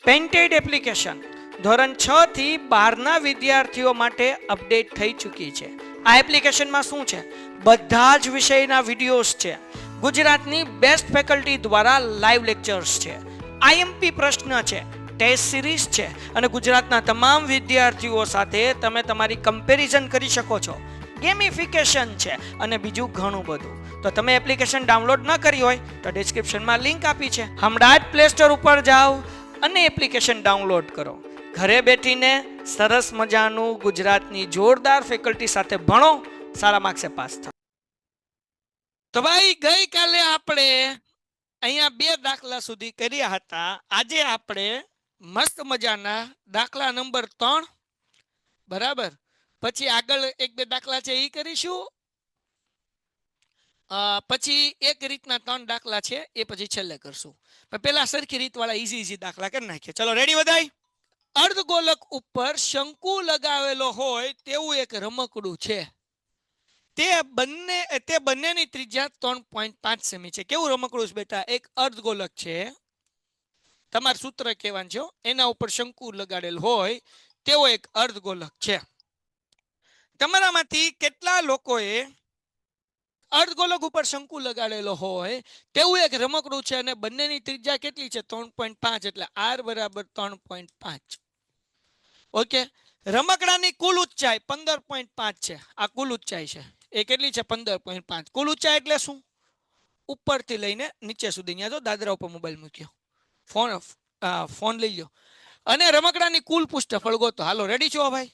Painted application ધોરણ 6 થી 12ના વિદ્યાર્થીઓ માટે અપડેટ થઈ ચૂકી છે. આ એપ્લિકેશનમાં શું છે? બધા જ વિષયના વિડીયોઝ છે. ગુજરાતની બેસ્ટ ફેકલ્ટી દ્વારા લાઈવ લેક્ચર્સ છે. આઈએમપી પ્રશ્ન છે, ટેસ્ટ સિરીઝ છે અને ગુજરાતના તમામ વિદ્યાર્થીઓ સાથે તમે તમારી કમ્પેરિઝન કરી શકો છો. ગેમિફિકેશન છે અને બીજું ઘણું બધું. તો તમે એપ્લિકેશન ડાઉનલોડ ન કરી હોય તો ડિસ્ક્રિપ્શનમાં લિંક આપી છે. હમણાં જ પ્લે સ્ટોર ઉપર જાઓ અને એપ્લિકેશન ડાઉનલોડ કરો. ઘરે બેઠીને સરસ મજાનું ગુજરાતની જોરદાર ફેકલ્ટી સાથે ભણો, સારા માર્ક્સે પાસ થાઓ. તો ભાઈ ગઈકાલે આપણે અહીંયા 2 દાખલા સુધી કર્યા હતા. આજે આપણે મસ્ત મજાના દાખલા નંબર 3 બરાબર, પછી આગળ 1-2 દાખલા છે એ કરીશું. પછી એક રીતના 3 દાખલા છે એ પછી છેલ્લે કરશું. પહેલા સરખી રીતવાળા ઈઝી દાખલા કરી નાખીએ. ચલો રેડી બધાય? અર્ધગોલક ઉપર શંકુ લગાવેલો હોય તેવું એક રમકડું છે. તે બંનેની ત્રિજ્યા 3.5 સેમી છે. કેવું રમકડું છે બેટા? એક અર્ધગોલક છે, તમારું સૂત્ર કહેવાનું છે, એના ઉપર શંકુ લગાડેલ હોય તેવો એક અર્ધગોલક છે. તમારામાંથી કેટલા લોકોએ અર્ધગોલક ઉપર શંકુ લગાડેલો હોય તેવું એક રમકડું છે અને બંનેની ત્રિજ્યા કેટલી છે? 3.5. એટલે r બરાબર 3.5. ઓકે. રમકડાની કુલ ઊંચાઈ 15.5 છે. આ કુલ ઊંચાઈ છે. એ કેટલી છે? 15.5. કુલ ઊંચાઈ એટલે શું? ઉપરથી લઈને નીચે સુધી. ત્યાં જો દાદરા ઉપર મોબાઈલ મૂક્યો, ફોન લઈ લો અને રમકડાની કુલ પૃષ્ઠફળ ગોતો. હાલો રેડી છો ભાઈ?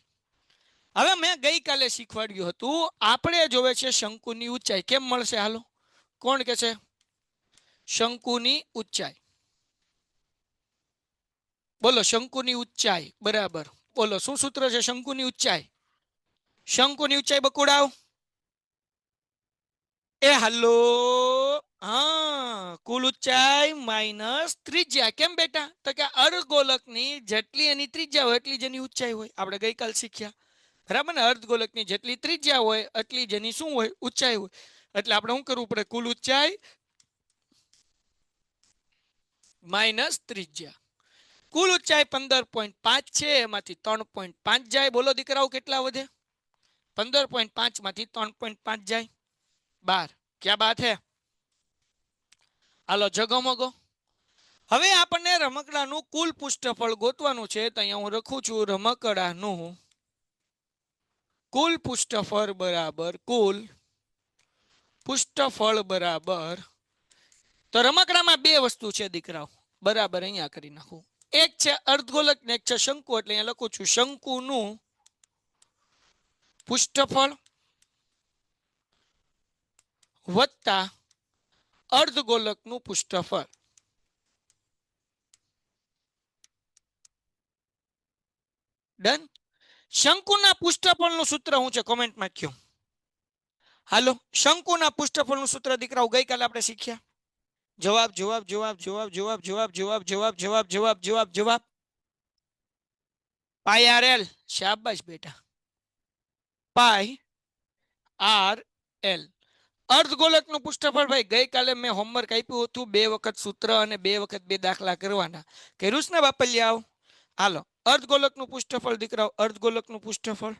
હવે મેં ગઈકાલે શીખવાડ્યું હતું, આપણે જોવે છે શંકુની ઊંચાઈ. કેમ મળશે? હાલો કોણ કે છે? શંકુની ઊંચાઈ બોલો. શંકુની ઊંચાઈ બરાબર બોલો. શું સૂત્ર છે શંકુની ઊંચાઈ? શંકુની ઊંચાઈ બકુડાવ. એ હાલો, હા, કુલ ઊંચાઈ માઇનસ ત્રિજ્યા. કેમ બેટા? તો કે અર્ધગોલકની જેટલી એની ત્રિજ્યા હોય એટલી જેની ઊંચાઈ હોય. આપણે ગઈકાલ શીખ્યા બરાબર ને? અર્ધગોલકની જેટલી ત્રિજ્યા હોય એટલી જેની શું હોય? ઊંચાઈ હોય. એટલે આપણે શું કરવું પડે? કુલ ઊંચાઈ માઇનસ ત્રિજ્યા. કુલ ઊંચાઈ 15.5 છે, એમાંથી 3.5 જાય. બોલો દીકરાઓ કેટલા વધે? 15.5 માંથી 3.5 જાય 12. ક્યાં બાત હે? હાલો જગમગો. હવે આપણને રમકડાનું કુલ પૃષ્ઠફળ ગોતવાનું છે. તો અહીંયા હું લખું છું રમકડાનું કુલ પૃષ્ઠફળ બરાબર કુલ પૃષ્ઠફળ બરાબર. તો રમકડામાં 2 વસ્તુ છે દીકરાઓ બરાબર. અહીંયા કરી નાખું. એક છે અર્ધગોલક ને એક છે શંકુ. એટલે અહીંયા લખું છું શંકુનું પૃષ્ઠફળ વત્તા અર્ધગોલકનું પૃષ્ઠફળ. ડન. શંકુના પૃષ્ઠફળનું સૂત્ર શું છે? કોમેન્ટમાં કહો. હાલો, શંકુના પૃષ્ઠફળનું સૂત્ર દીકરાઓ ગઈકાલે આપણે શીખ્યા. જવાબ જવાબ જવાબ જવાબ જવાબ જવાબ જવાબ જવાબ જવાબ જવાબ જવાબ જવાબ પાઈ આર એલ. શાબાશ બેટા, પાઈ આર એલ. અર્ધગોલકનું પૃષ્ઠફળ ભાઈ ગઈકાલે મેં હોમવર્ક આપ્યું હતું. 2 વખત સૂત્ર અને 2 વખત 2 દાખલા કરવાના. કર્યું ને બાપલિયાઓ? હાલો, અર્ધગોલકનું પૃષ્ઠફળ દીકરાઓ. અર્ધગોલકનું પૃષ્ઠફળ,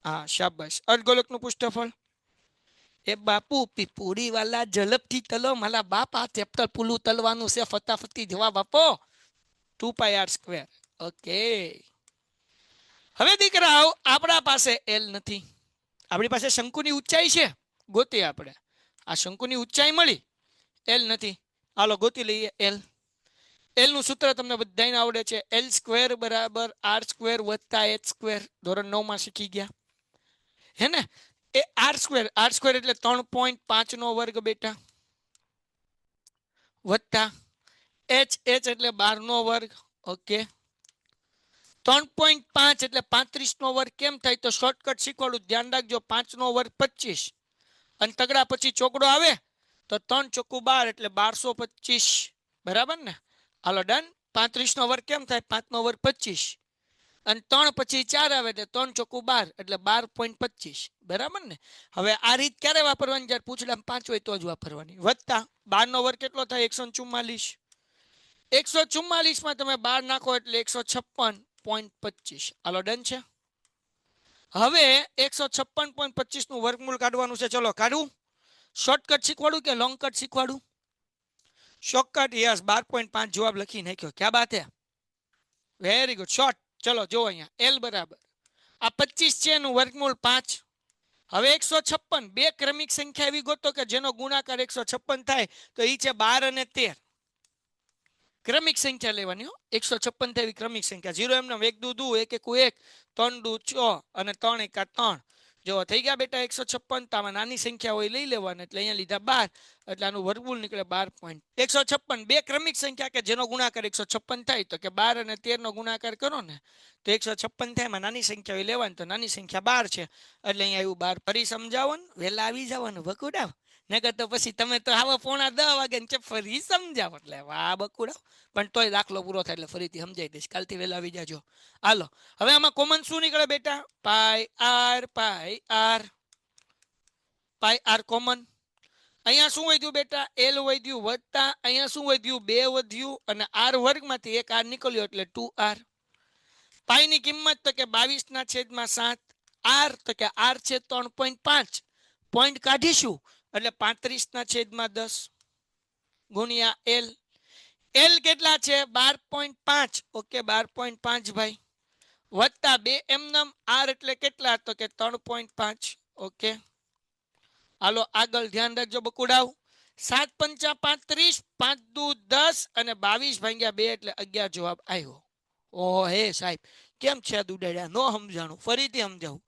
હા શાબાશ. અર્ધગોલકનું પૃષ્ઠફળ. એ બાપુ પીપુડી વાલા ઝડપથી તલો. મારા બાપ આ ચેપ્ટર પૂલું તલવાનું છે. ફટાફટી જવાબ આપો. 2πr². ઓકે. હવે દીકરાઓ આપણા પાસે એલ નથી. આપણી પાસે શંકુની ઊંચાઈ છે, ગોતી આપણે. આ શંકુની ઊંચાઈ મળી, એલ નથી. હાલો ગોતી લઈએ એલ. એલ નું સૂત્ર તમને બધાને આવડે છે. L² બરાબર r² વત્તા h². ધોરણ 9 માં શીખી ગયા હે ને? એ r² એટલે 3.5 નો વર્ગ બેટા, વત્તા h એટલે 12 નો વર્ગ. ઓકે. 3.5 એટલે 35 નો વર્ગ. કેમ થાય? તો શોર્ટકટ શીખવાડું, ધ્યાન રાખજો. 5 નો વર્ગ 25 અને તગડા પછી ચોકડો આવે તો 3 ચોકું 12 એટલે 1225. બરાબર ને? હાલો ડન. 35 નો વર્ગ કેમ થાય? 5 નો વર્ગ 25 અને 3 પછી 4 આવે એટલે 3 ચોકું 12 એટલે 12.25. બરાબર ને? હવે આ રીત ક્યારે વાપરવાની? જ્યારે પૂછડામાં 5 હોય તો જ વાપરવાની. વત્તા 12 નો વર્ગ કેટલો થાય? 144. 144 માં તમે 12 નાખો એટલે 156.25. હાલો ડન છે. હવે 156.25 નું વર્ગમૂળ કાઢવાનું છે. ચલો કાઢું. શોર્ટકટ શીખવાડું કે લોંગ કટ શીખવાડું? શોર્ટકટ. યસ, 12.5 જવાબ લખી નાખ્યો. ક્યાં બાત હે, વેરી ગુડ. શોર્ટ. ચલો જો અહીંયા એલ બરાબર આ 25 છે એનું વર્ગમૂળ 5. હવે 156 બે ક્રમિક સંખ્યા એવી ગોતો કે જેનો ગુણાકાર 156 થાય તો એ છે 12 અને 13. ક્રમિક સંખ્યા લેવાની હો. 156 થવી ક્રમિક સંખ્યા. 0 એમને 1 દુ 2 1 1 1 3 દુ 6 અને 3 1 3. જો થઈ ગયા બેટા 156. તામાં નાની સંખ્યા હોય લઈ લેવાની. એટલે અહીંયા લીધા 12 એટલે આનું વર્ગમૂળ નીકળે 12. 156 બે ક્રમિક સંખ્યા કે જેનો ગુણાકાર 156 થાય તો કે 12 અને 13 નો ગુણાકાર કરો ને તો 156 થાય. એમાં નાની સંખ્યા હોય લેવાની તો નાની સંખ્યા 12 છે એટલે અહીંયા આવ્યું 12. ફરી સમજાવો ને, વહેલા આવી જવાનું બકુડાવ. નકર તો પછી તમે તો આવો 9:45 વાગે ને ફરી સમજાવો એટલે વાહ બકુડાવ. પણ તોય દાખલો પૂરો થાય એટલે ફરીથી સમજાઈ દઈશ. કાલથી વહેલા આવી જાજો. હાલો હવે આમાં કોમન શું નીકળે બેટા? પાઈ આર કોમન. અહીંયા શું વધ્યું બેટા? એલ વધ્યું વત્તા અહીંયા શું વધ્યું? 2 વધ્યું અને આર વર્ગમાંથી એક આર નીકળ્યો એટલે 2r. પાઈ ની કિંમત તો કે 22/7. આર તો કે આર છે 3.5. પોઈન્ટ કાઢીશું એટલે 35/10 ગુણ્યા એલ. એલ કેટલા છે? 12.5. ઓકે 12.5 ભાઈ વત્તા 2 એમનમ આર એટલે કેટલા? તો કે 3.5. ઓકે હાલો આગળ ધ્યાન રાખજો બકુડાવ. 7 પંચા 35, 5 દુ 10 અને 22/2 એટલે 11 જવાબ આવ્યો. ઓહો હે સાહેબ કેમ છે દુડાડ્યા? નો સમજાણું, ફરીથી સમજાવું.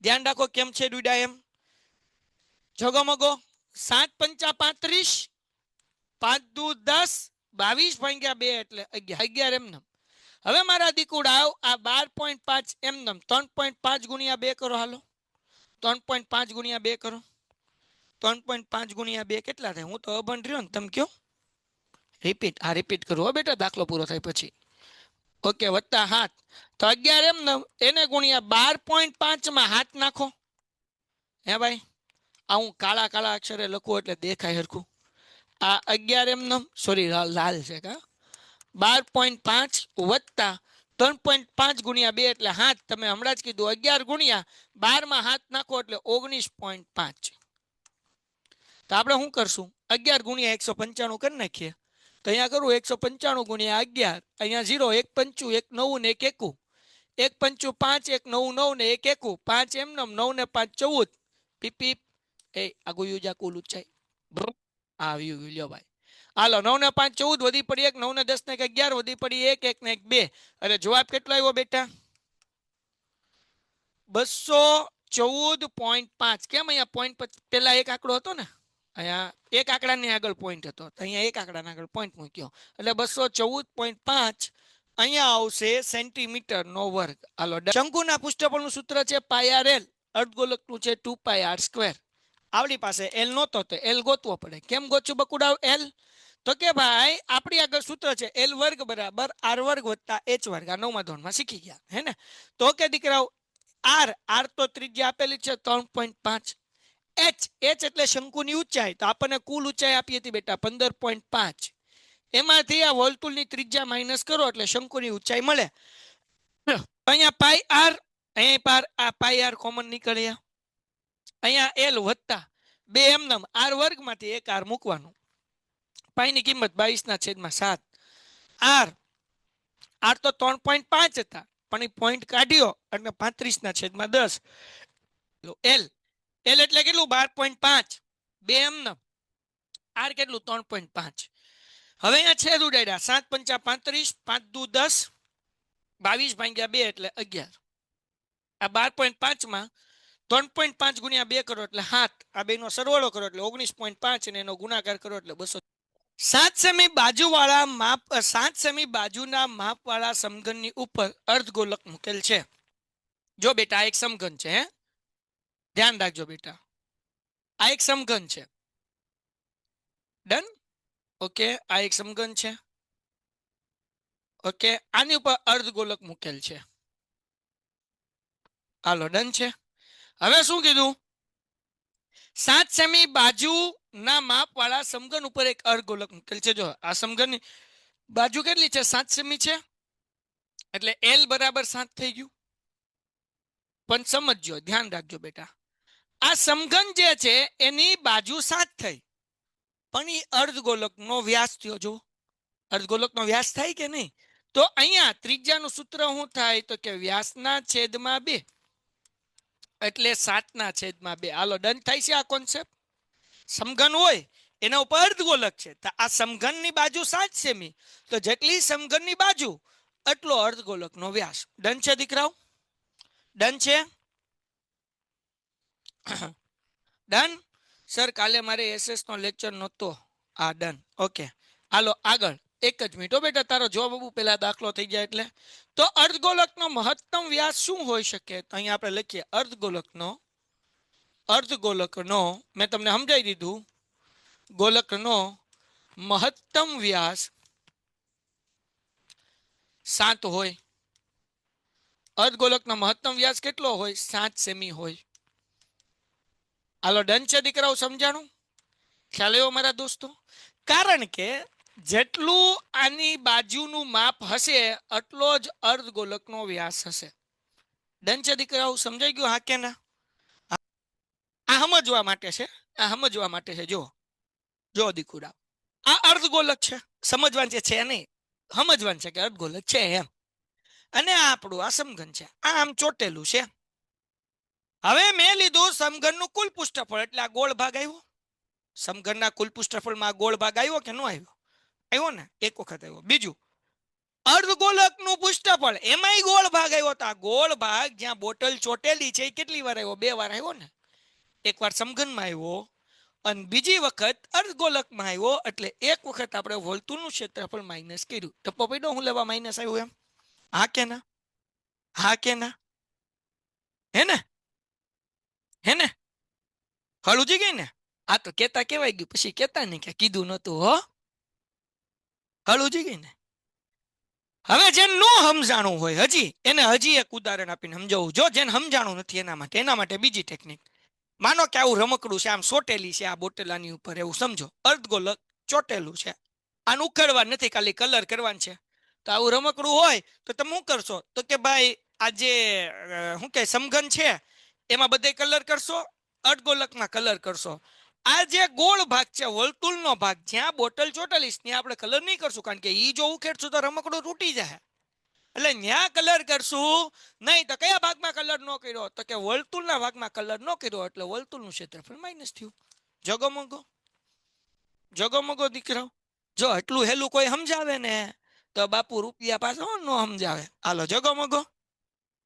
ધ્યાન રાખો કેમ છે દુડા એમ. જગમગો 7 પંચા 35, 5 દુ 10, 22/2 એટલે 11 એમનમ. હવે મારા દીકુડાવ આ 12.5 એમનમ 3.5 ગુણ્યા 2 કરો. હાલો 3.5 ગુણ્યા 2 કરો. 3.5 ગુણ્યા 2 કેટલા થાય? હું તો અભણ રહ્યો ને, તમે કયો. રિપીટ. આ રિપીટ કરો હો બેટા, દાખલો પૂરો થાય પછી. ઓકે વત્તા 7 તો 11 એમનમ. એને ગુણ્યા 12.5 માં 7 નાખો. હે ભાઈ આ હું કાળા કાળા અક્ષરે લખું એટલે દેખાય હરખું. આ 11 એમનમ, સોરી લાલ છે કા. 12.5 વત્તા 3.5 ગુણ્યા 2 એટલે 7. તમે હમણાં જ કીધું 11 ગુણ્યા 12 માં 7 નાખો એટલે 19.5. તો આપણે શું કરશું? 11 ગુણ્યા 195 કરી નાખીએ. તો અહીંયા કરું 195 ગુણ્યા 11. અહીંયા 0 1 પંચું 1 9 ને 1 1. 1 પંચું 5 1 9 9 ને 1 1. 5 એમનમ 9 ને 5 14. પીપી એ આગુ યુજા કુલ ઉચાઈ આવ્યું લ્યો ભાઈ. હાલો 9 ને 5 14 વધી પડી 1, 9 ને 10 ને 11 વધી પડી 1, 1 ને 1 2 એટલે જવાબ કેટલો આવ્યો બેટા? 214.5. કેમ અહીંયા પોઈન્ટ પેલા એક આંકડો હતો ને, અહીંયા એક આંકડાની આગળ પોઈન્ટ હતો, અહીંયા એક આંકડાના આગળ પોઈન્ટ મૂક્યો એટલે 214.5 અહીંયા આવશે સેન્ટીમીટર નો વર્ગ. હાલો શંકુના પૃષ્ઠફળનું સૂત્ર છે પાઈ આર એલ. અર્ધગોલકનું છે 2 પાઈ આર સ્ક્વેર. આવડી પાસે એલ નહોતો તો એલ ગોતવો પડે. કેમ ગોતશું બકુડાવ એલ? તો કે ભાઈ આપણી આગળ સૂત્ર છે એલ વર્ગ બરાબર આર વર્ગ વત્તા એચ વર્ગ. આ 9મા ધોરણમાં શીખી ગયા હે ને. તો કે દીકરાઓ આર તો ત્રિજ્યા આપેલી છે 3.5. એચ એટલે શંકુની ઊંચાઈ. તો આપણને કુલ ઊંચાઈ આપી હતી બેટા 15.5. એમાંથી આ વર્તુળની ત્રિજ્યા માઇનસ કરો એટલે શંકુની ઊંચાઈ મળે. અહીંયા પાઈ આર, અહીંયા પાર આ પાઈ આર કોમન નીકળ્યા. અહીંયા એલ વત્તા 2 એમનમ આર વર્ગમાંથી એક આર મૂકવાનું. પાઈની કિંમત 22/7. આર તો 3.5 હતા પણ એ પોઈન્ટ કાઢ્યો એટલે 35/10. એલ એટલે કેટલું? 12.5. 2 એમનમ આર કેટલું? 3.5. હવે અહીંયા છેદ ઉડાડ્યા. 7 પંચા 35, 5 દુ 10, 22/2 એટલે 11. આ 12.5 માં 3.5 ગુણ્યા 2 કરો એટલે 7. આ બેનો સરવાળો કરો એટલે 19.5 અને એનો ગુણાકાર કરો એટલે 200. 7 સેમી બાજુવાળા માપ 7 સેમી બાજુના માપવાળા સમઘનની ઉપર અર્ધગોલક મૂકેલ છે. જો બેટા આ એક સમઘન છે. હે ધ્યાન રાખજો બેટા, આ એક સમઘન છે. ડન. ઓકે આ એક સમઘન છે. ઓકે આની ઉપર અર્ધગોલક મૂકેલ છે. હાલો ડન છે. હવે શું કીધું? 7 સેમી બાજુના માપવાળા સમઘન ઉપર એક અર્ધગોલક મૂકેલ છે. જો આ સમઘનની બાજુ કેટલી છે? 7 સેમી છે, એટલે એલ બરાબર 7 થઈ ગયું. પણ સમજજો, ધ્યાન રાખજો બેટા, આ સમઘન જે છે એની બાજુ 7 થઈ, પણ એ અર્ધગોલકનો વ્યાસ થયો. જો અર્ધગોલકનો વ્યાસ થાય કે નહીં? તો અહીંયા ત્રિજ્યાનું સૂત્ર શું થાય? તો કે વ્યાસના છેદમાં 2 એટલે 7/2. હાલો, ડન થાય છે આ કોન્સેપ્ટ. સમઘન હોય એના ઉપર અર્ધગોલક છે, તો આ સમઘનની બાજુ 7 સેમી, તો જેટલી સમઘનની બાજુ એટલો અર્ધગોલકનો વ્યાસ. ડન છે દીકરાઓ? ડન છે? ડન સર, કાલે મારે એસએસ નો લેક્ચર નહોતો. આ ડન. ઓકે, હાલો આગળ. એક જ મિનિટ બેટા, તારો જવાબ આપું પેલા દાખલો થઈ જાય એટલે. તો અર્ધગોલકનો મહત્તમ વ્યાસ શું હોઈ શકે? તો અહીંયા આપણે લખીએ અર્ધગોલકનો મેં તમને સમજાવી દીધું, ગોલકનો મહત્તમ વ્યાસ 7 હોય. અર્ધગોલકનો મહત્તમ વ્યાસ કેટલો હોય? 7 સેમી હોય. હાલો, ડન છે દીકરાઓ? સમજાણું? ખ્યાલ આવ્યો મારા દોસ્તો? કારણ કે જેટલું આની બાજુનું માપ હશે એટલો જ અર્ધગોલકનો વ્યાસ હશે. ડન છે દીકરાઓ? સમજાઈ ગયું? હા કે ના? આ સમજવા માટે છે, આ સમજવા માટે છે. જો જો દીકુડા, આ અર્ધગોલક છે, સમજવાનું છે નહીં, સમજવાનું છે કે અર્ધગોલક છે એમ. અને આ આપણું આ સમઘન છે, આ આમ ચોટેલું છે. હવે મેં લીધું સમઘનનું કુલ પૃષ્ઠફળ, એટલે આ ગોળ ભાગ આવ્યો. સમઘનના કુલ પૃષ્ઠફળમાં ગોળ ભાગ આવ્યો કે ન આવ્યો? આવ્યો ને, એક વખત આવ્યો. બીજું, અર્ધગોલકનું પૃષ્ઠફળ, એમાંય ગોળ ભાગ આવ્યો. તો આ ગોળ ભાગ જ્યાં બોટલ ચોટેલી છે એ કેટલી વાર આવ્યો? 2 વાર આવ્યો ને. એકવાર સમઘનમાં આવ્યો અને બીજી વખત અર્ધગોલકમાં આવ્યો. એટલે એક વખત આપણે વર્તુળનું ક્ષેત્રફળ માઇનસ કર્યું. ટપ્પો પડ્યો હું લેવા માઇનસ આવ્યું એમ? હા કે ના? હા કે ના? હે ને? હે ને? હળુજી ગઈ ને? આ તો કેતા કેવાય ગયું, પછી કેતા નહીં કે કીધું નતું. હો, હળુજી ગઈ ને? હવે જેને નો સમજાણું હોય હજી એને હજી એક ઉદાહરણ આપીને સમજાવું. જો જેને સમજાણું નથી એના માટે બીજી ટેકનિક. માનો કે આવું રમકડું છે, આમ સોટેલી છે આ બોટલાની ઉપર, એવું સમજો. અર્ધગોલક ચોટેલું છે, આનું ઉખેડવા નથી, ખાલી કલર કરવાનું છે. તો આવું રમકડું હોય તો તમે શું કરશો? તો કે ભાઈ આ જે શું કે સમઘન છે એમાં બધે કલર કરશો, અર્ધગોલકમાં કલર કરશો. આ જે ગોળ ભાગ છે, વર્તુળનો ભાગ, જ્યાં બોટલ ચોટેલી ત્યાં આપણે કલર નહીં કરશું, કારણ કે ઈ જો ઉખેડશું તો રમકડું તૂટી જાય. એટલે ન્યા કલર કરશું નહીં. તો કયા ભાગમાં કલર ન કર્યો? તો કે વર્તુળના ભાગમાં કલર ન કર્યો, એટલે વર્તુળનું ક્ષેત્રફળ માઇનસ થયું. જગમગો જગમગો દીકરાઓ. જો એટલું હેલું કોઈ સમજાવે ને તો બાપુ રૂપિયા પાછો ન સમજાવે. હાલો, જગમગો.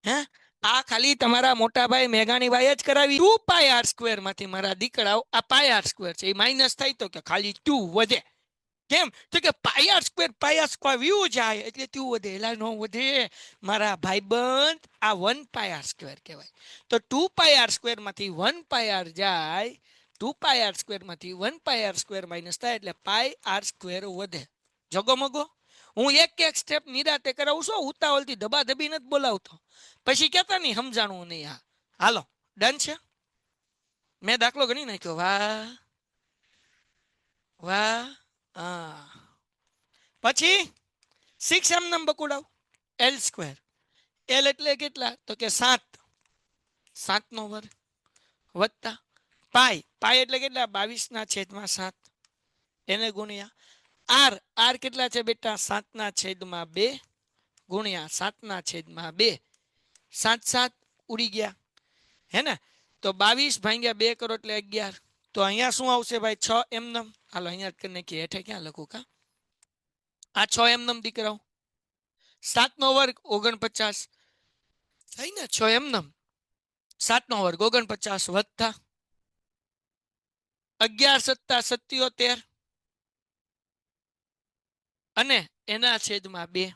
હે, આ ખાલી તમારા મોટા ભાઈ મેઘાણી ભાઈ જ કરાવી. 2πr² માંથી મારા દીકરાઓ આ πr² છે એ માઇનસ થાય તો કે ખાલી 2 વધે. કેમ? તો કે πr² વ્યૂ જાય એટલે 2 વધે. એલા નો વધે મારા ભાઈબંધ, આ 1πr² કહેવાય. તો 2πr² માંથી 1πr જાય, 2πr² માંથી 1πr² માઇનસ થાય એટલે πr² વધે. જગમગો. હું એક એક સ્ટેપ નિરાતે કરાવું છું, ઉતાવળથી ધબાધબી નથી બોલાવતો. પછી કેતા નહીં સમજાણું નહીં. હા, હાલો, ડન છે? મેં દાખલો ગણી નાખ્યો. વાહ વાહ. હા, પછી 6 એમ બકુડાવ L². L એટલે કેટલા? તો કે 7, 7/2 વત્તા પાઈ એટલે કેટલા? 22/7 એને ગુણ્યા r કેટલા છે બેટા? 7/2 ગુણ્યા 7/2. 7 7 ઉડી ગયા, હે ને? તો 22/2 કરો એટલે 11. તો અહીંયા શું આવશે ભાઈ? 6 એમ. હાલો, અહીંયા કરી નાખીએ. હેઠે ક્યાં લખું? કા આ 6 એમ દીકરાઓ. 7/2 49 થઈ ને? 6 એમ. 7/2 49 વત્તા 11 + 77 અને એના છેદમાં 2.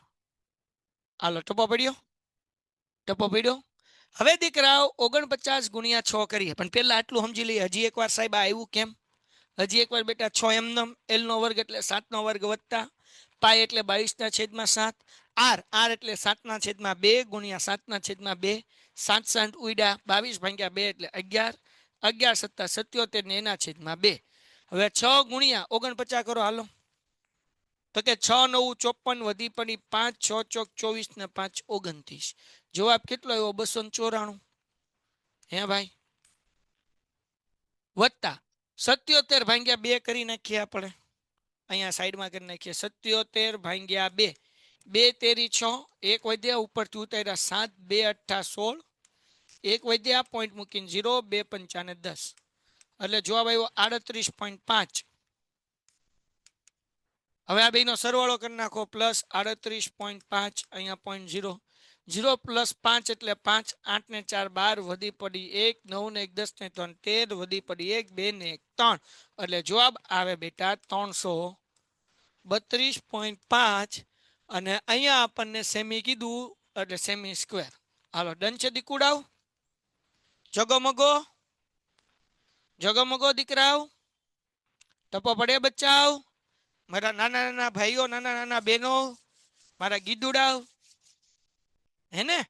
હાલો, ટપો પડ્યો? ટપો પડ્યો? હવે દીકરાઓ 49 × 6 કરીએ, પણ પેલા આટલું સમજી લઈએ. હજી એકવાર સાહેબ આવ્યું કેમ? હજી એકવાર બેટા 6 એમ. L² એટલે 7/2 વત્તા પાઈ એટલે 22/7 r એટલે 7/2 ગુણ્યા 7/2. 7 7 ઉડ્યા, 22/2 એટલે 11. 11 + 77 ને એના છેદમાં 2. હવે 6 × 49 કરો. હાલો, તો કે 6 9 54 વધી પડી 5 6 ચોક 24 ને 5 29. જવાબ કેટલો આવ્યો? 294. હે ભાઈ? વત્તા 77 ભાગ્યા 2 કરી નાખીએ આપણે. અહીંયા સાઈડમાં કરી નાખીએ. 77 ભાગ્યા 2. 2 તેરી 6. 1 વધ્યા ઉપરથી ઉતાર્યા 7. 2 8 16. 1 વધ્યા પોઈન્ટ મૂકીને 0. 2 પંચાને 10. એટલે જવાબ આવ્યો 38.5. હવે આ બેનો સરવાળો કરી નાખો. પ્લસ 38.5 અહીંયા 0.0. 0 પ્લસ 5 એટલે 5. 8 ને 4 12 વધી પડી 1. 9 ને 1 10 ને 3 13 વધી પડી 1. 2 ને 1 3. એટલે જવાબ આવે બેટા 332.5. અને અહીંયા આપણને સેમી કીધું એટલે સેમી સ્ક્વેર. હાલો ડન છે દીકુડાવ? જગમગો જગમગો દીકરાઓ, ટપો પડે બચ્ચાઓ, મારા નાના નાના ભાઈઓ, નાના નાના બહેનો, મારા ગીદુડાઓ, હે ને?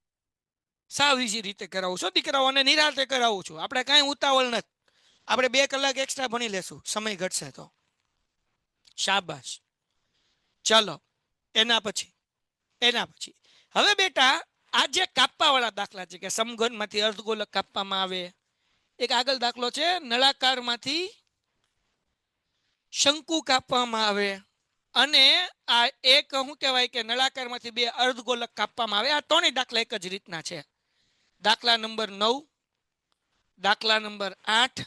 સાવ ઈઝી રીતે કરાવું છું દીકરાઓ, અને નિરાતે કરાવું છું. આપણે કાંઈ ઉતાવળ નથી. આપણે 2 કલાક એક્સ્ટ્રા ભણી લેશું, સમય ઘટશે તો. શાબાશ. ચલો એના પછી હવે બેટા આ જે કાપવા વાળા દાખલા છે કે સમઘનમાંથી અર્ધગોલક કાપવામાં આવે. એક આગળ દાખલો છે નળાકારમાંથી શંકુ કાપવામાં આવે. અને આ એક શું કહેવાય કે નળાકારમાંથી 2 અર્ધગોલક કાપવામાં આવે. આ ત્રણેય દાખલા એક જ રીતના છે. દાખલા નંબર 9, દાખલા નંબર 8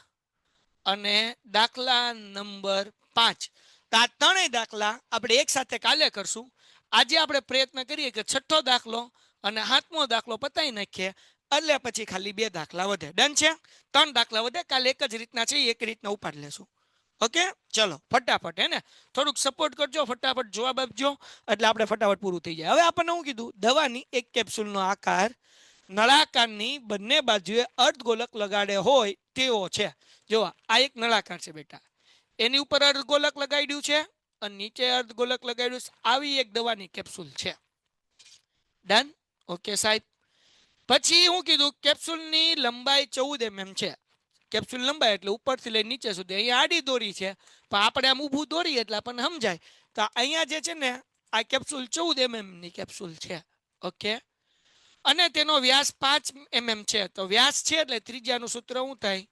અને દાખલા નંબર 5. આ ત્રણેય દાખલા આપણે એક સાથે કાલે કરશું. આજે આપણે પ્રયત્ન કરીએ કે 6થો દાખલો અને 7મો દાખલો પતાવી નાખીએ, એટલે પછી ખાલી 2 દાખલા વધે. ડન છે? 3 દાખલા વધે. કાલે એક જ રીતના છે, એક રીતના ઉપાડ લેશું. ઓકે ચલો ફટાફટ, હે ને? થોડુંક સપોર્ટ કરજો, ફટાફટ જવાબ આપજો એટલે આપણે ફટાફટ પૂરું થઈ જાય. હવે આપણને શું કીધું? દવાની એક કેપ્સ્યુલનો આકાર નળાકારની બંને બાજુએ અર્ધગોલક લગાડે હોય તેવો છે. જો આ એક નળાકાર છે બેટા, એની ઉપર અર્ધગોલક લગાડ્યું છે અને નીચે અર્ધગોલક લગાડ્યું છે. આવી એક દવાની કેપ્સ્યુલ છે. ડન? ઓકે સાહેબ. પછી હું કીધું કેપ્સ્યુલની લંબાઈ 14 mm છે. કેપ્સ્યુલ લંબાઈ એટલે ઉપરથી લઈ નીચે સુધી. અહીંયા આડી દોરી છે, પણ આપણે આમ ઊભું દોરીએ એટલે આપણને સમજાય. તો અહીંયા જે છે ને આ કેપ્સ્યુલ 14 mm ની કેપ્સ્યુલ છે. ઓકે. અને તેનો વ્યાસ 5 mm છે. તો વ્યાસ છે એટલે ત્રિજ્યાનું સૂત્ર શું થાય?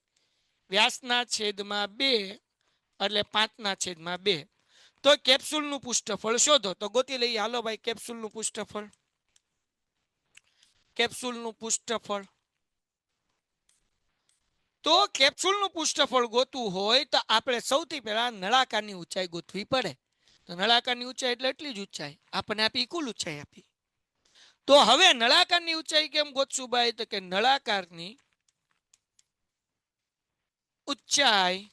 વ્યાસના છેદમાં 2 એટલે 5/2. તો કેપ્સ્યુલનું પૃષ્ઠફળ શોધો. તો ગોતી લઈએ. હાલો ભાઈ, કેપ્સ્યુલનું પૃષ્ઠફળ. કેપ્સ્યુલનું પૃષ્ઠફળ. તો કેપ્સ્યુલનું પૃષ્ઠફળ ગોતવું હોય તો આપણે સૌથી પહેલા નળાકારની ઊંચાઈ ગોતવી પડે. તો નળાકારની ઊંચાઈ એટલે એટલી જ ઊંચાઈ આપણને આપી, કુલ ઊંચાઈ આપી. તો હવે નળાકારની ઊંચાઈ કેમ ગોતશું ભાઈ? તો કે નળાકારની ઊંચાઈ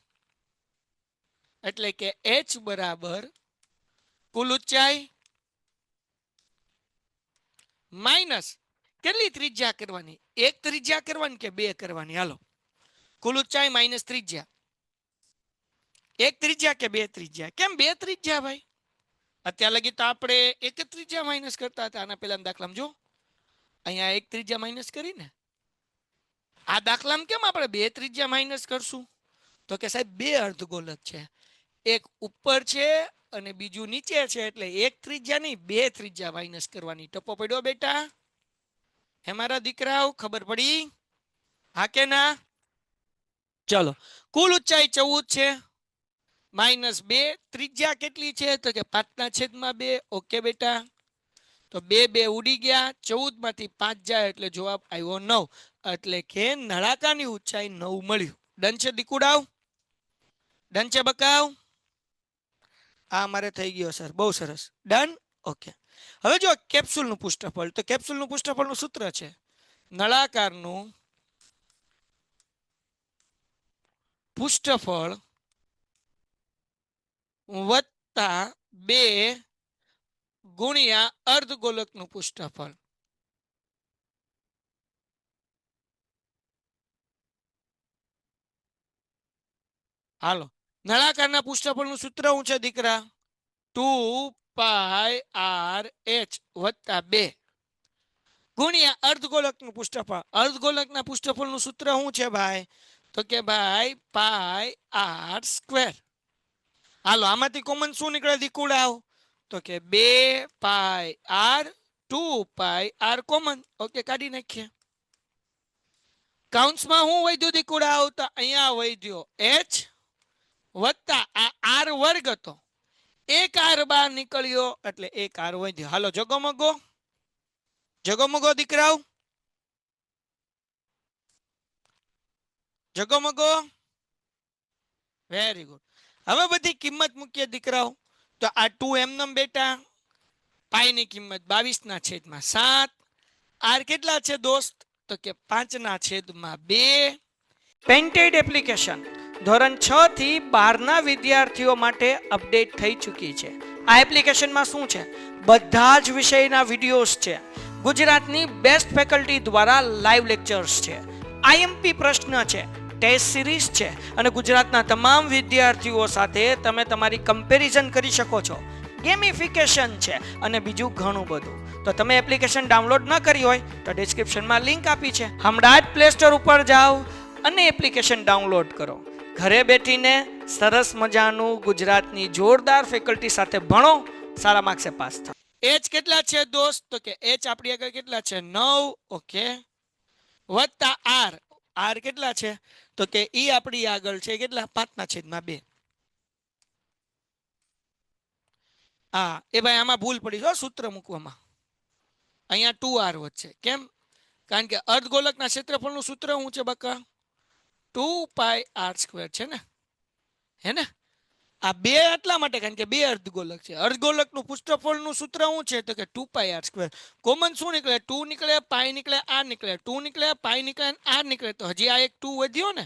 એટલે કે h બરાબર કુલ ઊંચાઈ માઇનસ કેટલી ત્રિજ્યા કરવાની? 1 ત્રિજ્યા કરવાની કે 2 કરવાની? હાલો, કુલ ઊંચાઈ માઇનસ ત્રિજ્યા. 1 ત્રિજ્યા કે 2 ત્રિજ્યા? કેમ 2 ત્રિજ્યા ભાઈ? અત્યાર લગી તો આપણે 1 ત્રિજ્યા માઇનસ કરતા હતા. આના પહેલા દાખલામાં જો અહીંયા 1 ત્રિજ્યા માઇનસ કરીને, આ દાખલામાં કેમ આપણે 2 ત્રિજ્યા માઇનસ કરશું? તો કે સાહેબ 2 અર્ધગોલક છે, એક ઉપર છે અને બીજું નીચે છે, એટલે 1 ત્રિજ્યા નહીં 2 ત્રિજ્યા માઇનસ કરવાની. ટપો પડ્યો બેટા? હે મારા દીકરાઓ, ખબર પડી? હા કે ના? ચલો, કુલ ઊંચાઈ 14 છે માઇનસ 2. ત્રિજ્યા કેટલી છે? તો કે 5/2. ઓકે બેટા. તો 2 2 ઉડી ગયા. 14 માંથી 5 જાય એટલે જવાબ આવ્યો 9. એટલે કે નળાકારની ઊંચાઈ 9 મળ્યું. ડન છે દીકુડાવ? ડન છે બકાવ? આ મારે થઈ ગયો સર, બહુ સરસ. ડન? ઓકે. હવે જો કેપ્સ્યુલનું પૃષ્ઠફળ, તો કેપ્સ્યુલનું પૃષ્ઠફળનું સૂત્ર છે નળાકારનું પૃષ્ઠફળ વત્તા 2 ગુણ્યા અર્ધગોલકનું પૃષ્ઠફળ. હાલો, નળાકારના પૃષ્ઠફળનું સૂત્ર શું છે દીકરા? 2πr(h) વત્તા 2 ગુણ્યા અર્ધગોલકનું પૃષ્ઠફળ. અર્ધગોલકના પૃષ્ઠફળનું સૂત્ર શું છે ભાઈ? તો કે ભાઈ πr². હાલો, આમાંથી કોમન શું નીકળે દીકુડાવ? તો તો કે 2 પાઈ આર 2 પાઈ આર કોમન. ઓકે, કાઢી નાખીએ. કૌંસમાં હું વધ્યું દીકુડા આવતા અહીંયા વધ્યો h વત્તા આ આર વર્ગ હતો, એક આર બહાર નીકળ્યો એટલે એક આર વધ્યો. હાલો જગમગો જગમગો દીકરાઓ, જગમગો. Very good. હવે બધી કિંમત મૂકીએ દીકરાઓ. તો આ 2 એમનેમ બેટા, પાઈ ની કિંમત 22/7. આર કેટલા છે દોસ્ત? તો કે 5/2. પેન્ટેડ એપ્લિકેશન ધોરણ 6 થી 12 ના વિદ્યાર્થીઓ માટે અપડેટ થઈ ચૂકી છે. આ એપ્લિકેશનમાં શું છે? બધા જ વિષયના વિડીયોઝ છે. ગુજરાતની બેસ્ટ ફેકલ્ટી દ્વારા લાઈવ લેક્ચર્સ છે, આઈએમપી પ્રશ્ન છે, ટેસ્ટ સિરીઝ છે અને ગુજરાતના તમામ વિદ્યાર્થીઓ સાથે તમે તમારી કમ્પેરિઝન કરી શકો છો. ગેમિફિકેશન છે અને બીજું ઘણું બધું. તો તમે એપ્લિકેશન ડાઉનલોડ ન કરી હોય તો ડિસ્ક્રિપ્શનમાં લિંક આપી છે, હમણાં જ પ્લે સ્ટોર ઉપર જાઓ અને એપ્લિકેશન ડાઉનલોડ કરો. ઘરે બેઠીને સરસ મજાનું ગુજરાતની જોરદાર ફેકલ્ટી સાથે ભણો, સારા માર્ક્સે પાસ થાઓ. એચ કેટલા છે દોસ્ત? તો કે એચ આપણી આગળ કેટલા છે? 9. ઓકે, વત્તા આર. આર કેટલા છે? તો કે ઈ આપણી આગળ છે કેટલા? 5/2. હા એ ભાઈ આમાં ભૂલ પડી છે સૂત્ર મૂકવામાં. અહીંયા 2r વધશે. કેમ? કારણ કે અર્ધગોલકના ક્ષેત્રફળનું સૂત્ર શું છે બકા? 2 પાઈ r² છે ને, હે ને? આ બે એટલા માટે કારણ કે બે અર્ધગોલક છે. અર્ધગોલકનું પૃષ્ઠફળનું સૂત્ર શું છે? તો કે 2 પાઈ r². કોમન શું નીકળે? 2 નીકળે, પાઈ નીકળે, r નીકળે. 2 નીકળે, પાઈ નીકળે, r નીકળે. તો હજી આ એક 2 વધ્યો ને,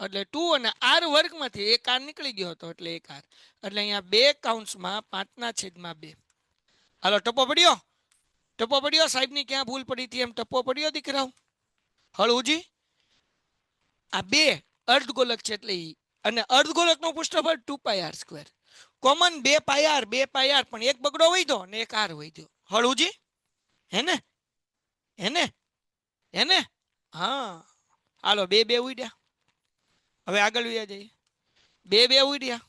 એટલે 2 અને r વર્ગમાંથી એક r નીકળી ગયો હતો એટલે એક r. એટલે અહીંયા 2 કૌંસમાં 5/2. હાલો ટપો પડ્યો, ટપો પડ્યો. સાહેબની ક્યાં ભૂલ પડી હતી એમ ટપો પડ્યો દીકરાઓ? હળુજી આ બે અર્ધગોલક છે એટલે ઈ, અને અર્ધગોલકનું પૃષ્ઠફળ 2 પાઈ r². કોમન 2 પાઈ r, 2 પાઈ r, પણ એક બગડો વધ્યો ને એક r વધ્યો. હળુજી હે ને, હે ને, હે ને? હા હાલો 2 2 ઉડ્યા. હવે આગળ વ્યા જઈએ. 2 2 ઉડ્યા.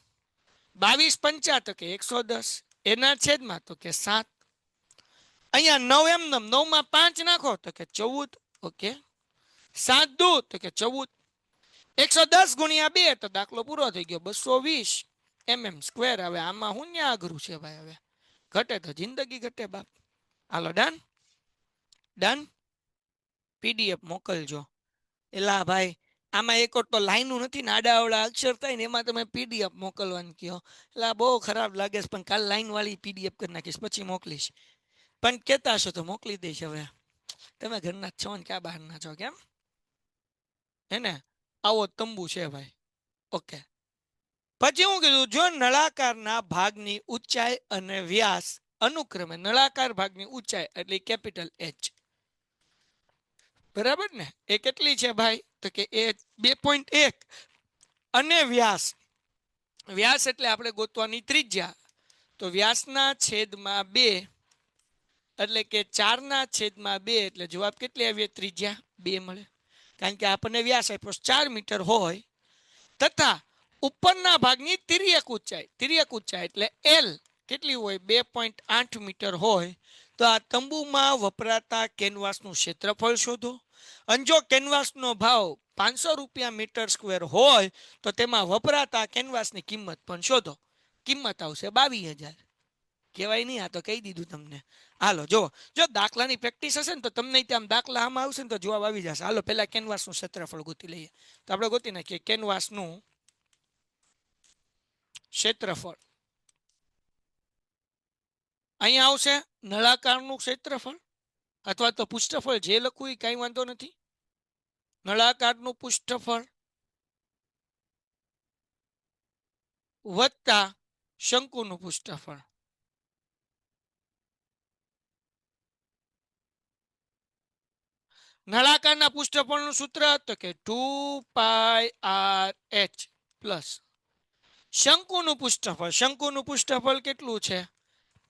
22 5 તો કે 110. એના છેદમાં તો કે 7. અહીંયા 9 એમનેમ, 9 માં 5 નાખો તો કે 14. ઓકે, 7 દુ તો કે 14. 110 ગુણ્યા 2 તો દાખલો પૂરો થઈ ગયો. 220 mm². હવે આમાં હું ન્યા અઘરું છે ભાઈ? હવે ઘટે તો જિંદગી ઘટે બાપ. હાલો ડન, ડન. પીડીએફ મોકલજો. એલા ભાઈ આમાં એક તો લાઈનું નથી ને, આડાઅવળા અક્ષર થાય ને એમાં તમે પીડીએફ મોકલવાનું કહો. એટલે બહુ ખરાબ લાગે છે, પણ કાલ લાઈન વાળી પીડીએફ કરી નાખીશ, પછી મોકલીશ. પણ કહેતા હશો તો મોકલી દઈશ. હવે તમે ઘરના છો ને ક્યાં બહારના છો? કેમ હે ને? આવો તંબુ છે ભાઈ. ઓકે, પછી હું કીધું? જો નળાકારના ભાગની ઊંચાઈ અને વ્યાસ અનુક્રમે, નળાકાર ભાગની ઊંચાઈ એટલે કેપિટલ H, બરાબર ને? એ કેટલી છે ભાઈ? તો કે એ 2.1 અને વ્યાસ, વ્યાસ એટલે આપણે ગોતવાની ત્રિજ્યા. તો વ્યાસના છેદમાં 2 એટલે કે 4/2 એટલે જવાબ કેટલી આવી? ત્રિજ્યા 2 મળે. કારણ કે આપણને વ્યાસ આપ્યો 4 મીટર હોય, તથા ઉપરના ભાગની તિર્યક ઊંચાઈ એટલે L કેટલી હોય? 2.8 મીટર હોય. તો આ તંબુમાં વપરાતા કેનવાસનું ક્ષેત્રફળ શોધો. અને જો કેનવાસનો ભાવ 500 રૂપિયા મીટર² હોય તો તેમાં વપરાતા કેનવાસની કિંમત પણ શોધો. કિંમત આવશે 22,000. કહેવાય નહીં, આ તો કહી દીધું તમને. હાલો જો દાખલાની પ્રેક્ટિસ હશે ને તો તમને ત્યાં દાખલા આમાં આવશે ને તો જવાબ આવી જશે. હાલો પહેલા કેનવાસનું ક્ષેત્રફળ ગોતી લઈએ. તો આપણે ગોતી નાખીએ કેનવાસનું ક્ષેત્રફળ. અહીંયા આવશે નળાકારનું ક્ષેત્રફળ અથવા તો પૃષ્ઠફળ, જે લખવું એ કાંઈ વાંધો નથી. નળાકારનું પૃષ્ઠફળ વત્તા શંકુનું પૃષ્ઠફળ. નળાકારના પૃષ્ઠફળનું સૂત્ર તો કે 2 પાઈ RH પ્લસ શંકુનું પૃષ્ઠફળ કેટલું છે?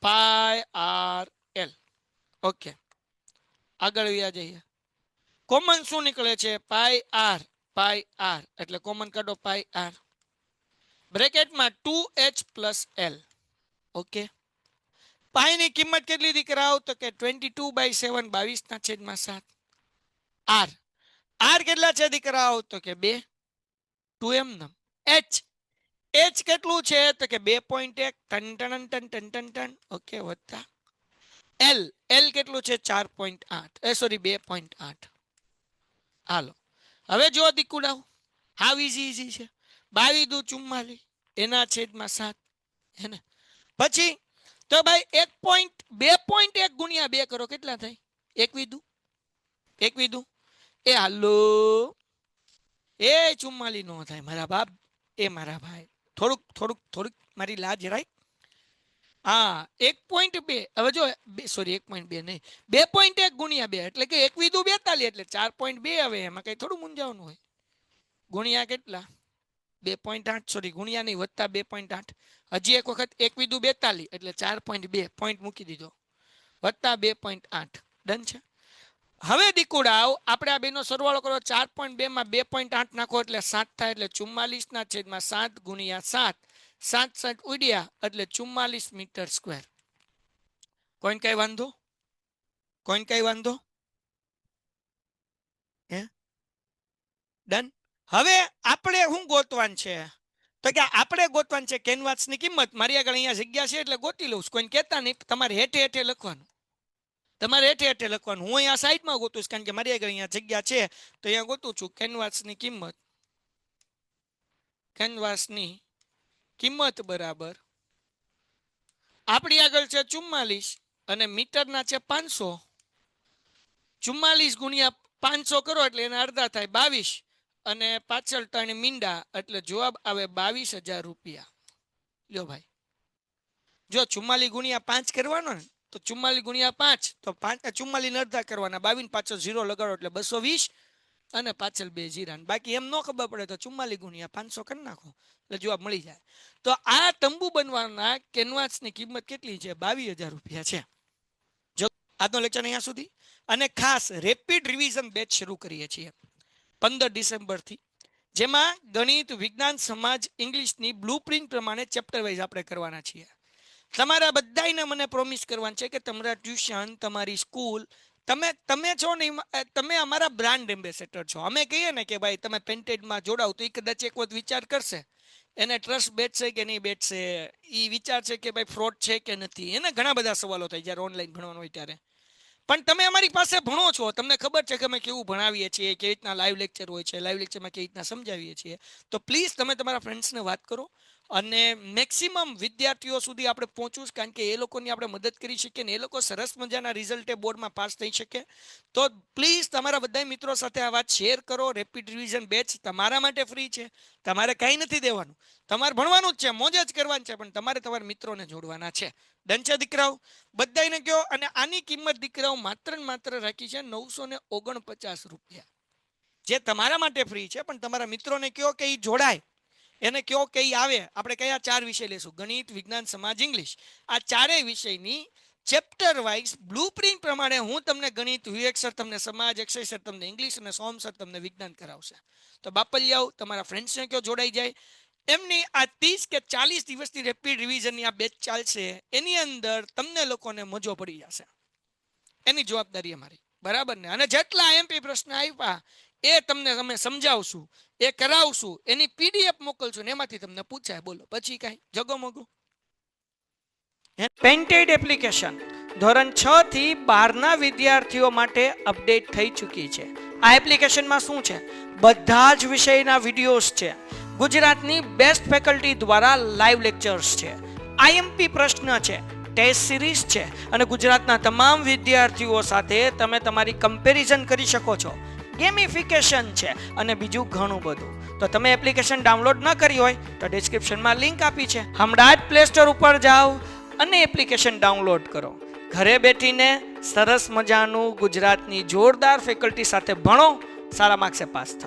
પાઈ RL. ઓકે, આગળ વ્યા જઈએ. કોમન શું નીકળે છે? પાઈ R એટલે કોમન કાઢો પાઈ R. બ્રેકેટમાં 2H plus L. Okay, pi ની કિંમત કેટલી દીકરાઓ તો કે 22/7 22/7 આર આર કેટલા છે દીકરાઓ તો કે 2 2m નમ એચ એચ કેટલું છે તો કે 2.1 ton ton ton ton ton ton okay વત્તા એલ એલ કેટલું છે 4.8 સોરી 2.8 હાલો હવે જો દીકુડાઓ હાવ ઈઝી છે 22 દુ 44 એના છેદમાં 7 હે ને પછી તો ભાઈ 2.1 ગુણ્યા 2 કરો કેટલા થાય 21 દુ એ હાલો એ 44 નો થાય મારા બાપ એ મારા ભાઈ થોડુંક મારી લાજ રાખ હા 1.2 હવે જો સોરી 1.2 નહીં 2.1 ગુણ્યા 2 એટલે કે 21 દુ 42 એટલે 4.2 હવે એમાં કઈ થોડું મૂંઝાવાનું હોય ગુણ્યા કેટલા 2.8 સોરી ગુણ્યા નહીં વત્તા 2.8 હજી એક વખત 21 દુ 42 એટલે 4.2 પોઈન્ટ મૂકી દીધો વત્તા 2.8 ડન છે હવે દીકુડાઓ આપણે આ બેનો સરવાળો કરો 4.2 માં 2.8 નાખો એટલે 7 થાય એટલે 44/7 ગુણ્યા 7 7 ઉડ્યા એટલે 44 મીટર સ્ક્વેર કોઈને કઈ વાંધો હે ડન હવે આપણે શું ગોતવાનું છે તો કે આપણે ગોતવાનું છે કેનવાસની કિંમત મારી આગળ અહીંયા જગ્યા છે એટલે ગોતી લઉં કોઈને કહેતા નહીં તમારે હેઠે લખવાનું હું અહીંયા સાઈડમાં ગોતું છું કારણ કે મારી આગળ અહીંયા જગ્યા છે તો અહીંયા ગોતું છું કેનવાસની કિંમત બરાબર આપણી આગળ છે 44 અને મીટરના છે 500 44 ગુણ્યા 500 કરો એટલે એના અડધા થાય 22 અને પાછળ ત્રણ મીંડા એટલે જવાબ આવે 22,000 રૂપિયા લ્યો ભાઈ જો 44 ગુણ્યા 5 કરવાનો ને તો 44 ગુણ્યા 5 તો 44 ને અડધા કરવાના 22 પાછળ 0 લગાડો એટલે 220 અને પાછળ 2 જીરા બાકી એમ ન ખબર પડે તો 44 ગુણ્યા 500 કરી નાખો એટલે જવાબ મળી જાય તો આ તંબુ બનવાના કેનવાસની કિંમત કેટલી છે 22,000 રૂપિયા છે જો આજનો લેક્ચર અહીંયા સુધી અને ખાસ રેપિડ રિવિઝન બેચ શરૂ કરીએ છીએ 15 ડિસેમ્બર થી જેમાં ગણિત વિજ્ઞાન સમાજ ઇંગ્લિશની બ્લુપ્રિન્ટ પ્રમાણે ચેપ્ટર વાઇઝ આપણે કરવાના છીએ તમારા બધાને મને પ્રોમિસ કરવાનું છે કે તમારા ટ્યુશન તમારી સ્કૂલ તમે છો ને તમે અમારા બ્રાન્ડ એમ્બેસેડર છો અમે કહીએ ને કે ભાઈ તમે પેન્ટેડમાં જોડાવ તો એ કદાચ એક વખત વિચાર કરશે એને ટ્રસ્ટ બેઠશે કે નહીં બેઠશે એ વિચાર છે કે ભાઈ ફ્રોડ છે કે નથી એને ઘણા બધા સવાલો થાય જ્યારે ઓનલાઈન ભણવાનું હોય ત્યારે પણ તમે અમારી પાસે ભણો છો તમને ખબર છે કે અમે કેવું ભણાવીએ છીએ કેવી રીતના લાઈવ લેક્ચર હોય છે લાઈવ લેક્ચરમાં કેવી રીતના સમજાવીએ છીએ તો પ્લીઝ તમે તમારા ફ્રેન્ડ્સને વાત કરો અને મેક્સિમમ વિદ્યાર્થીઓ સુધી આપણે પહોંચવું કારણ કે એ લોકોની આપણે મદદ કરી શકીએ ને એ લોકો સરસ મજાના રિઝલ્ટે બોર્ડમાં પાસ થઈ શકે તો પ્લીઝ તમારા બધા મિત્રો સાથે આ વાત શેર કરો રેપિડ રિવિઝન બેચ તમારા માટે ફ્રી છે તમારે કંઈ નથી દેવાનું તમારે ભણવાનું જ છે મોજ જ કરવાની છે પણ તમારે તમારા મિત્રોને જોડવાના છે ડન છે દીકરાઓ બધાને કહો અને આની કિંમત દીકરાઓ માત્ર ને માત્ર રાખી છે 949 રૂપિયા જે તમારા માટે ફ્રી છે પણ તમારા મિત્રોને કહો કે એ જોડાય એને કહો કે આવે આપણે કયા 4 વિષય લેશું ગણિત વિજ્ઞાન સમાજ ઇંગ્લિશ આ ચારેય વિષયની ચેપ્ટર વાઇઝ બ્લુપ્રિન્ટ પ્રમાણે હું તમને ગણિત વિવેક સર તમને સમાજ અક્ષય સર તમને ઇંગ્લિશ અને સોમ સર તમને વિજ્ઞાન કરાવશે તો બાપલિયાઓ તમારા ફ્રેન્ડ્સને કહો જોડાઈ જાય એમની આ 30 કે 40 દિવસની રેપિડ રિવિઝનની આ બેચ ચાલશે એની અંદર તમને લોકોને મજો પડી જશે એની જવાબદારી અમારી બરાબર ને અને જેટલા એમપી પ્રશ્ન આવ્યા એ તમને અમે સમજાવશું એ કરાવશું એની પીડીએફ મોકલશું ને એમાંથી તમને પૂછાય બોલો પછી કાંઈ જગોમગો પેન્ટેડ એપ્લિકેશન ધોરણ 6 થી 12 ના વિદ્યાર્થીઓ માટે અપડેટ થઈ ચૂકી છે આ એપ્લિકેશનમાં શું છે બધા જ વિષયના વિડીયોઝ છે ગુજરાતની બેસ્ટ ફેકલ્ટી દ્વારા લાઈવ લેક્ચર્સ છે આઈએમપી પ્રશ્ન છે ટેસ્ટ સિરીઝ છે અને ગુજરાતના તમામ વિદ્યાર્થીઓ સાથે તમે તમારી કમ્પેરિઝન કરી શકો છો ગેમિફિકેશન છે અને બીજું ઘણું બધું તો તમે એપ્લિકેશન ડાઉનલોડ ન કરી હોય તો ડિસ્ક્રિપ્શનમાં લિંક આપી છે હમણાં જ પ્લે સ્ટોર ઉપર જાઓ અને એપ્લિકેશન ડાઉનલોડ કરો ઘરે બેઠીને સરસ મજાનું ગુજરાતની જોરદાર ફેકલ્ટી સાથે ભણો સારા માર્ક્સે પાસ થાઓ